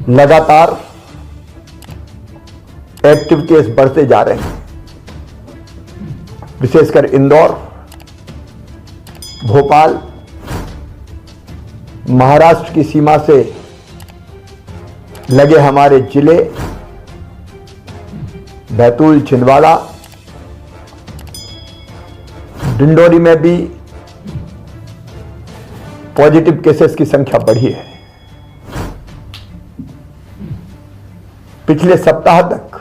लगातार active case बढ़ते जा रहे हैं, विशेषकर इंदौर, भोपाल, महाराष्ट्र की सीमा से लगे हमारे जिले बैतूल, छिंदवाड़ा, डिंडोरी में भी पॉजिटिव केसेस की संख्या बढ़ी है। पिछले सप्ताह तक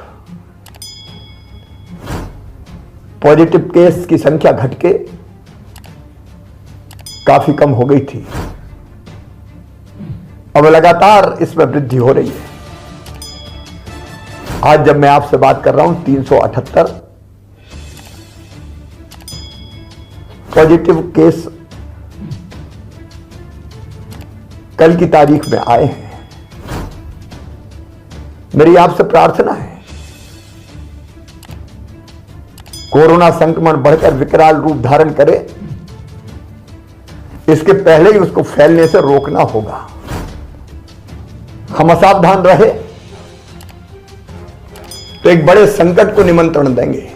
पॉजिटिव केस की संख्या घट के काफी कम हो गई थी। अब लगातार इसमें वृद्धि हो रही है। आज जब मैं आपसे बात कर रहा हूं 378 पॉजिटिव केस कल की तारीख में आए हैं। मेरी आपसे प्रार्थना है, कोरोना संक्रमण बढ़कर विकराल रूप धारण करे, इसके पहले ही उसको फैलने से रोकना होगा। हम असावधान रहे तो एक बड़े संकट को निमंत्रण देंगे।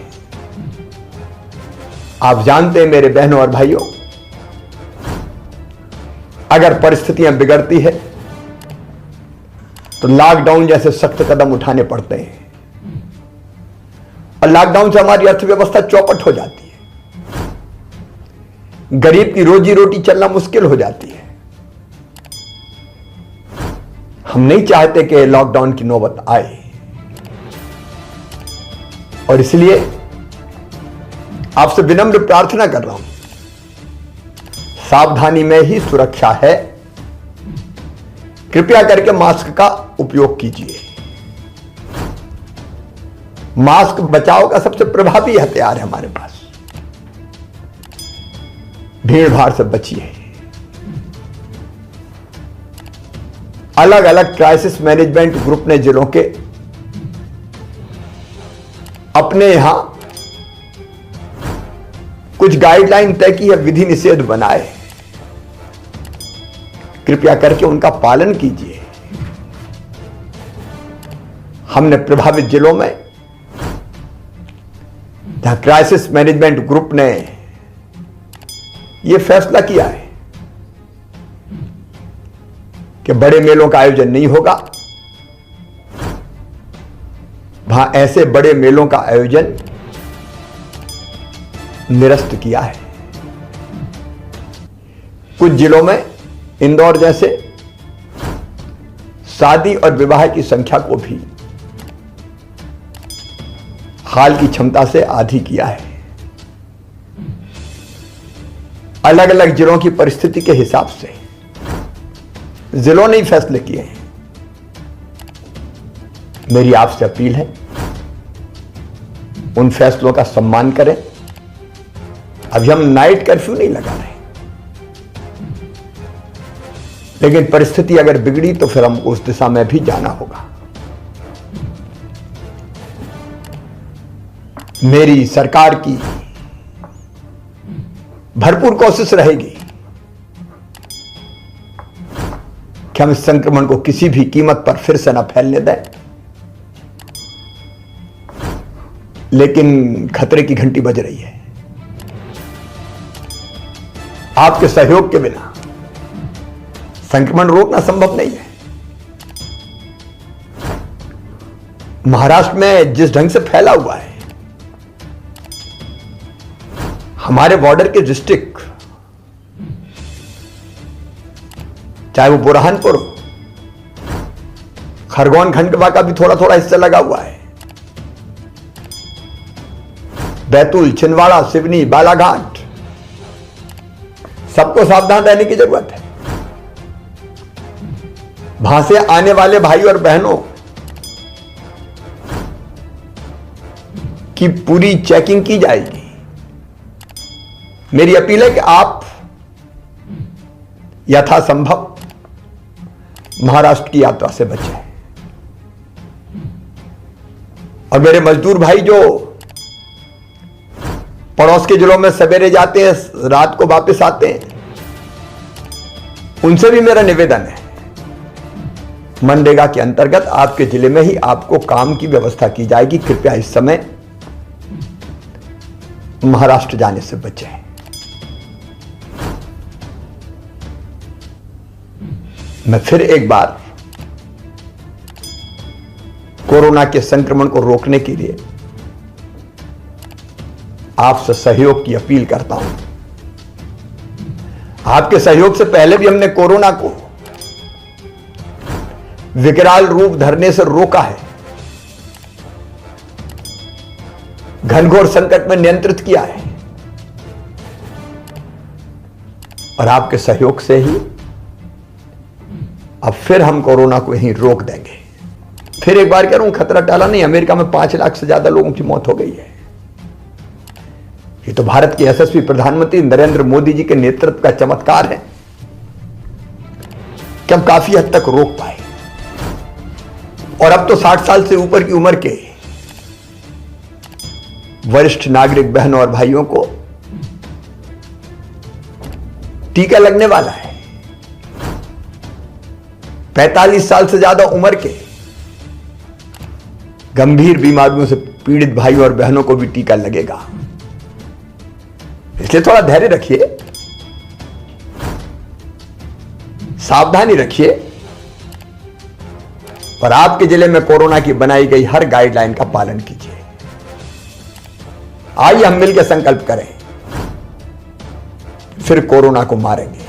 आप जानते हैं मेरे बहनों और भाइयों, अगर परिस्थितियां बिगड़ती है तो लॉकडाउन जैसे सख्त कदम उठाने पड़ते हैं और लॉकडाउन से हमारी अर्थव्यवस्था चौपट हो जाती है, गरीब की रोजी रोटी चलना मुश्किल हो जाती है। हम नहीं चाहते कि लॉकडाउन की नौबत आए और इसलिए आपसे विनम्र प्रार्थना कर रहा हूं, सावधानी में ही सुरक्षा है। कृपया करके मास्क का उपयोग कीजिए। मास्क बचाव का सबसे प्रभावी हथियार है हमारे पास। भीड़ भाड़ से बचिए। अलग अलग क्राइसिस मैनेजमेंट ग्रुप ने जिलों के अपने यहां कुछ गाइडलाइन तय की है, विधि निषेध बनाए। कृपया करके उनका पालन कीजिए। हमने प्रभावित जिलों में जहां क्राइसिस मैनेजमेंट ग्रुप ने यह फैसला किया है कि बड़े मेलों का आयोजन नहीं होगा, वहां ऐसे बड़े मेलों का आयोजन निरस्त किया है। कुछ जिलों में इंदौर जैसे शादी और विवाह की संख्या को भी हाल की क्षमता से आधी किया है। अलग अलग जिलों की परिस्थिति के हिसाब से जिलों ने ही फैसले किए हैं। मेरी आपसे अपील है, उन फैसलों का सम्मान करें। अभी हम नाइट कर्फ्यू नहीं लगा रहे, लेकिन परिस्थिति अगर बिगड़ी तो फिर हम उस दिशा में भी जाना होगा। मेरी सरकार की भरपूर कोशिश रहेगी कि हम इस संक्रमण को किसी भी कीमत पर फिर से न फैलने दें, लेकिन खतरे की घंटी बज रही है। आपके सहयोग के बिना संक्रमण रोकना संभव नहीं है। महाराष्ट्र में जिस ढंग से फैला हुआ है, हमारे बॉर्डर के डिस्ट्रिक्ट, चाहे वो बुरहानपुर, खरगोन, खंडवा का भी थोड़ा थोड़ा हिस्सा लगा हुआ है, बैतूल, छिंदवाड़ा, सिवनी, बालाघाट, सबको सावधान रहने की जरूरत है। वहां से आने वाले भाई और बहनों की पूरी चेकिंग की जाएगी। मेरी अपील है कि आप यथासंभव महाराष्ट्र की यात्रा से बचें। और मेरे मजदूर भाई जो पड़ोस के जिलों में सवेरे जाते हैं, रात को वापस आते हैं, उनसे भी मेरा निवेदन है, मनरेगा के अंतर्गत आपके जिले में ही आपको काम की व्यवस्था की जाएगी। कृपया इस समय महाराष्ट्र जाने से बचें। मैं फिर एक बार कोरोना के संक्रमण को रोकने के लिए आपसे सहयोग की अपील करता हूं। आपके सहयोग से पहले भी हमने कोरोना को विकराल रूप धरने से रोका है, घनघोर संकट में नियंत्रित किया है, और आपके सहयोग से ही अब फिर हम कोरोना को यहीं रोक देंगे। फिर एक बार कह रहा हूं, खतरा टाला नहीं। अमेरिका में 5 लाख से ज्यादा लोगों की मौत हो गई है। ये तो भारत के यशस्वी प्रधानमंत्री नरेंद्र मोदी जी के नेतृत्व का चमत्कार है कि हम काफी हद तक रोक पाए। और अब तो 60 साल से ऊपर की उम्र के वरिष्ठ नागरिक बहनों और भाइयों को टीका लगने वाला है। 45 साल से ज्यादा उम्र के गंभीर बीमारियों से पीड़ित भाइयों और बहनों को भी टीका लगेगा। इसलिए थोड़ा धैर्य रखिए, सावधानी रखिए, और आपके जिले में कोरोना की बनाई गई हर गाइडलाइन का पालन कीजिए। आइए हम मिलकर संकल्प करें, फिर कोरोना को मारेंगे।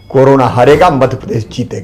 कोरोना हारेगा, मध्य प्रदेश जीतेगा।